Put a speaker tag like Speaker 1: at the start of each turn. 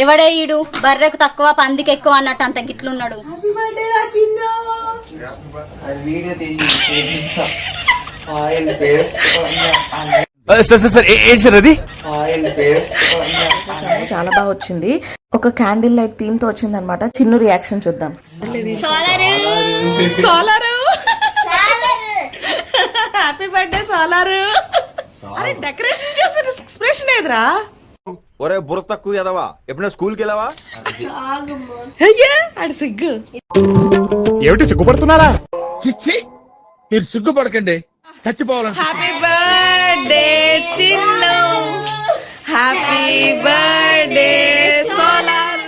Speaker 1: ఎవడే ఈడు బర్రెకు తక్కువ పందికి ఎక్కువ అన్నట్టు అంత గిట్లున్నాడు.
Speaker 2: చాలా బాగా వచ్చింది. ఒక క్యాండిల్ లైట్ థీమ్ తో వచ్చింది అనమాట. చిన్న రియాక్షన్ చూద్దాం. Solar happy birthday solar. అరే డెకరేషన్ చేసిన ఎక్స్ప్రెషన్ ఏదిరా?
Speaker 3: ఒరే బుర్ర తక్కువ ఎదవా, ఎప్పుడైనా స్కూల్కి వెళ్ళావా?
Speaker 2: అడి సిగ్గు.
Speaker 4: ఏమిటి సిగ్గుపడుతున్నారా? చిచ్చి, మీరు సిగ్గుపడకండి, చచ్చిపోవాలి.
Speaker 2: Happy birthday Chinnu, happy birthday solar.